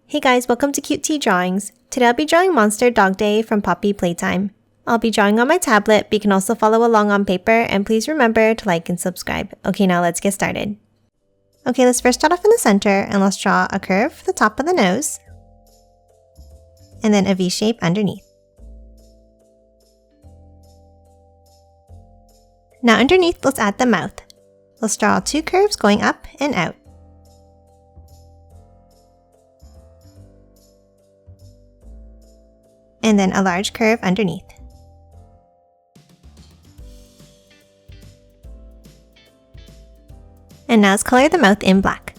Hey guys, welcome to Cute Tea Drawings. Today I'll be drawing Monster DogDay from Poppy Playtime. I'll be drawing on my tablet, but you can also follow along on paper, and please remember to like and subscribe. Okay, now let's get started. Okay, let's first start off in the center, and let's draw a curve for the top of the nose, and then a V shape underneath. Now underneath, let's add the mouth. Let's draw two curves going up and out. And then a large curve underneath. And now let's color the mouth in black.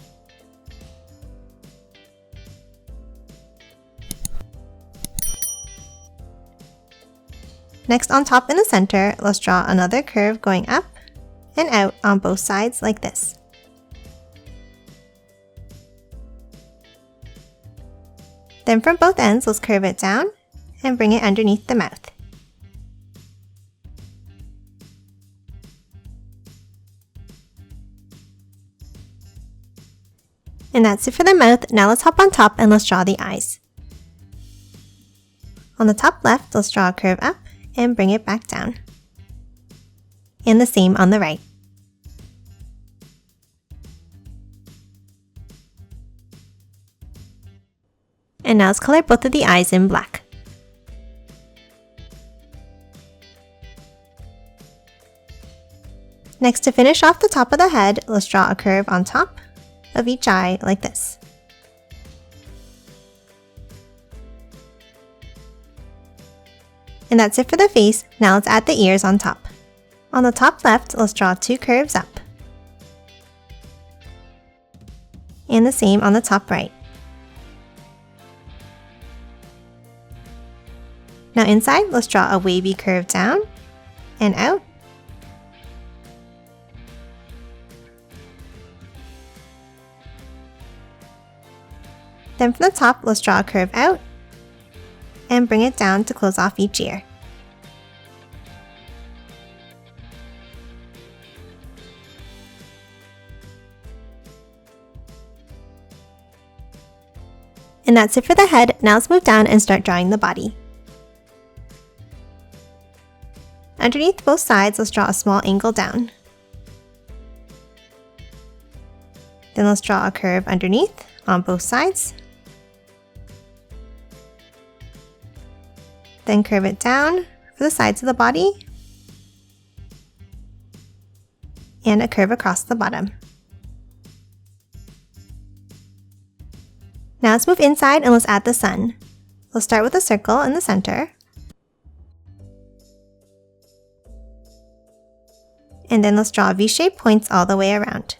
Next, on top in the center, let's draw another curve going up and out on both sides like this. Then from both ends, let's curve it down and bring it underneath the mouth. And that's it for the mouth. Now let's hop on top and let's draw the eyes. On the top left, let's draw a curve up and bring it back down. And the same on the right. And now let's color both of the eyes in black. Next, to finish off the top of the head, let's draw a curve on top of each eye like this. And that's it for the face. Now let's add the ears on top. On the top left, let's draw two curves up. And the same on the top right. Now inside, let's draw a wavy curve down and out. Then from the top, let's draw a curve out and bring it down to close off each ear. And that's it for the head. Now let's move down and start drawing the body. Underneath both sides, let's draw a small angle down. Then let's draw a curve underneath on both sides. Then curve it down for the sides of the body, and a curve across the bottom. Now let's move inside and let's add the sun. We'll start with a circle in the center, and then let's draw V-shaped points all the way around.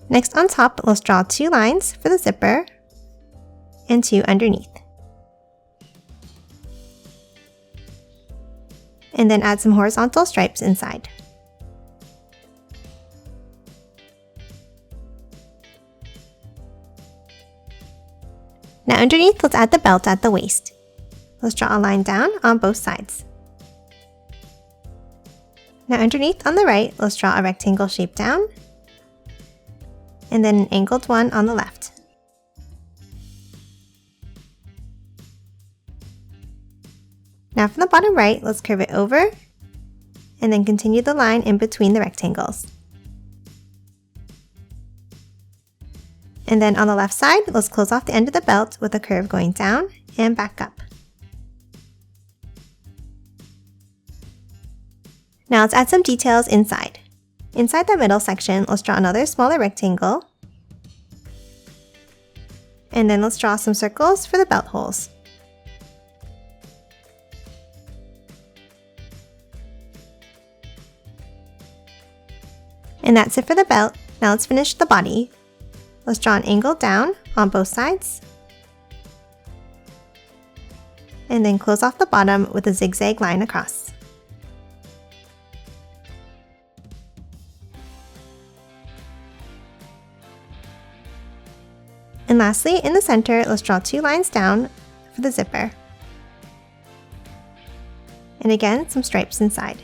Next, on top, let's draw two lines for the zipper and two underneath. And then add some horizontal stripes inside. Now underneath, let's add the belt at the waist. Let's draw a line down on both sides. Now underneath on the right, let's draw a rectangle shape down, and then an angled one on the left. Now from the bottom right, let's curve it over, and then continue the line in between the rectangles. And then on the left side, let's close off the end of the belt with a curve going down and back up. Now let's add some details inside. Inside the middle section, let's draw another smaller rectangle. And then let's draw some circles for the belt holes. And that's it for the belt. Now let's finish the body. Let's draw an angle down on both sides. And then close off the bottom with a zigzag line across. And lastly, in the center, let's draw two lines down for the zipper. And again, some stripes inside.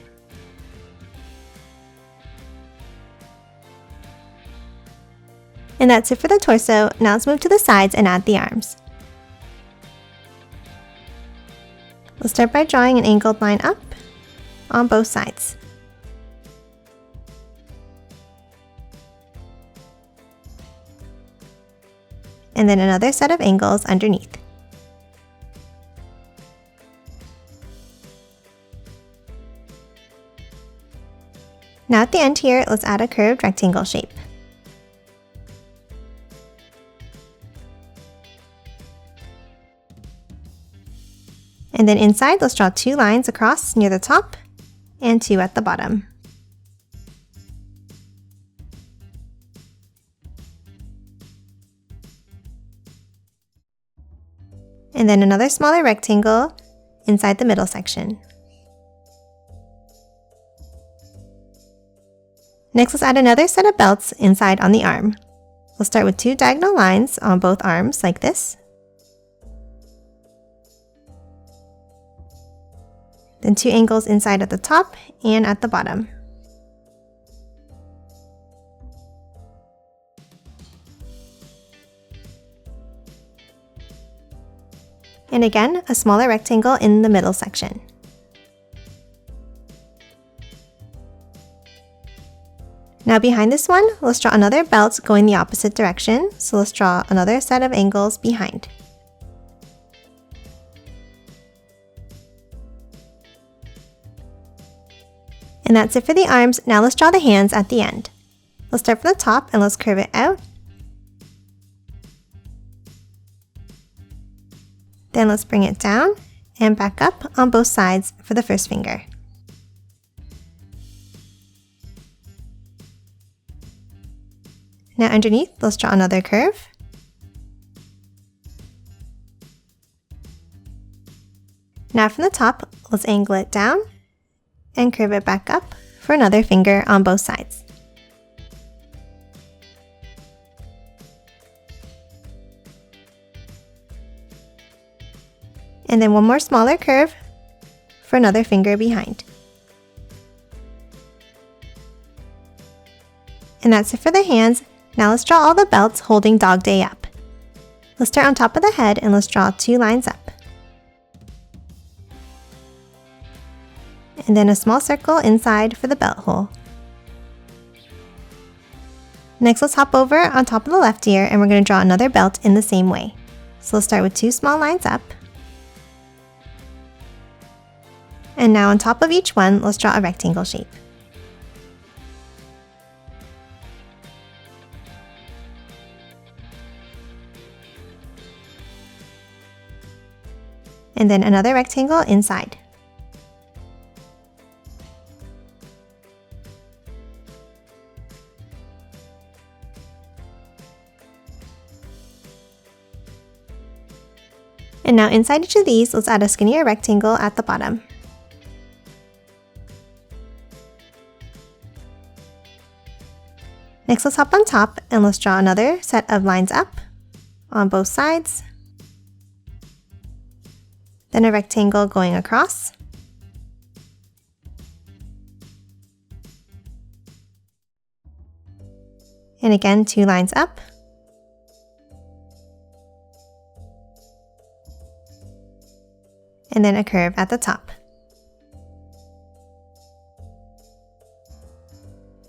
And that's it for the torso. Now let's move to the sides and add the arms. We'll start by drawing an angled line up on both sides. And then another set of angles underneath. Now at the end here, let's add a curved rectangle shape. And then inside, let's draw 2 lines across near the top and 2 at the bottom. And then another smaller rectangle inside the middle section. Next, let's add another set of belts inside on the arm. We'll start with 2 diagonal lines on both arms like this. Then 2 angles inside at the top and at the bottom. And again, a smaller rectangle in the middle section. Now behind this one, let's draw another belt going the opposite direction. So let's draw another set of angles behind. And that's it for the arms. Now let's draw the hands at the end. Let's start from the top and let's curve it out. Then let's bring it down and back up on both sides for the first finger. Now underneath, let's draw another curve. Now from the top, let's angle it down and curve it back up for another finger on both sides. And then one more smaller curve for another finger behind. And that's it for the hands. Now let's draw all the belts holding DogDay up. Let's start on top of the head and let's draw 2 lines up. And then a small circle inside for the belt hole. Next, let's hop over on top of the left ear and we're going to draw another belt in the same way. So let's start with 2 small lines up. And now on top of each one, let's draw a rectangle shape. And then another rectangle inside. And now inside each of these, let's add a skinnier rectangle at the bottom. Next, let's hop on top and let's draw another set of lines up on both sides. Then a rectangle going across. And again, 2 lines up. And then a curve at the top.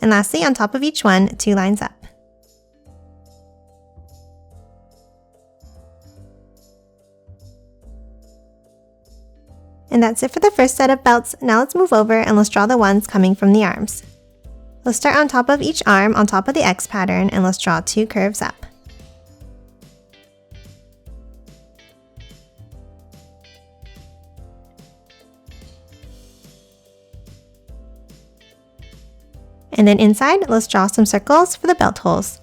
And lastly, on top of each one, 2 lines up. And that's it for the first set of belts. Now let's move over and let's draw the ones coming from the arms. Let's start on top of each arm on top of the X pattern and let's draw 2 curves up. And then inside, let's draw some circles for the belt holes.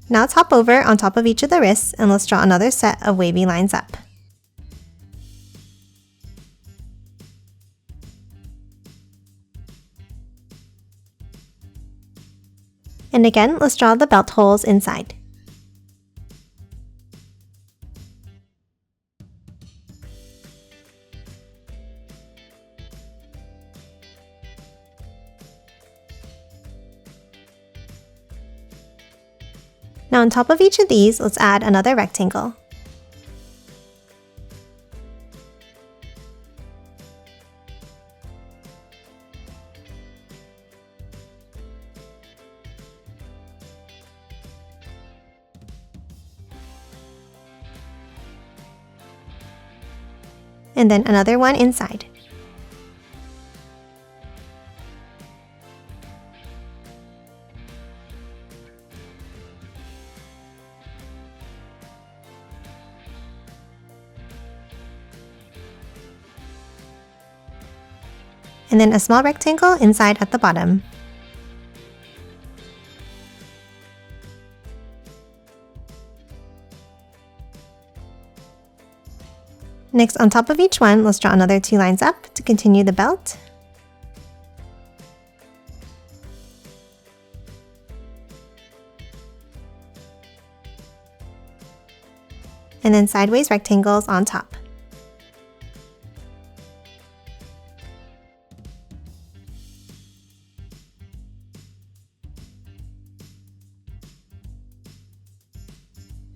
Now let's hop over on top of each of the wrists and let's draw another set of wavy lines up. And again, let's draw the belt holes inside. Now on top of each of these, let's add another rectangle. And then another one inside. And then a small rectangle inside at the bottom. Next, on top of each one, let's draw another 2 lines up to continue the belt. And then sideways rectangles on top.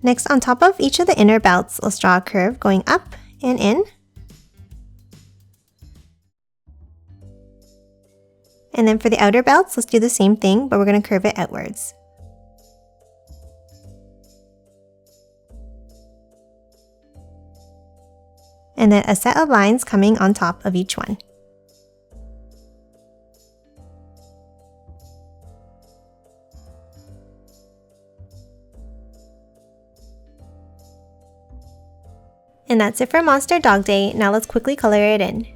Next, on top of each of the inner belts, let's draw a curve going up and in. And then for the outer belts, let's do the same thing, but we're going to curve it outwards. And then a set of lines coming on top of each one. And that's it for Monster Dog Day. Now let's quickly color it in.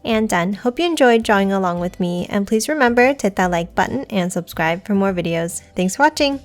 And done. Hope you enjoyed drawing along with me, and please remember to hit that like button and subscribe for more videos. Thanks for watching!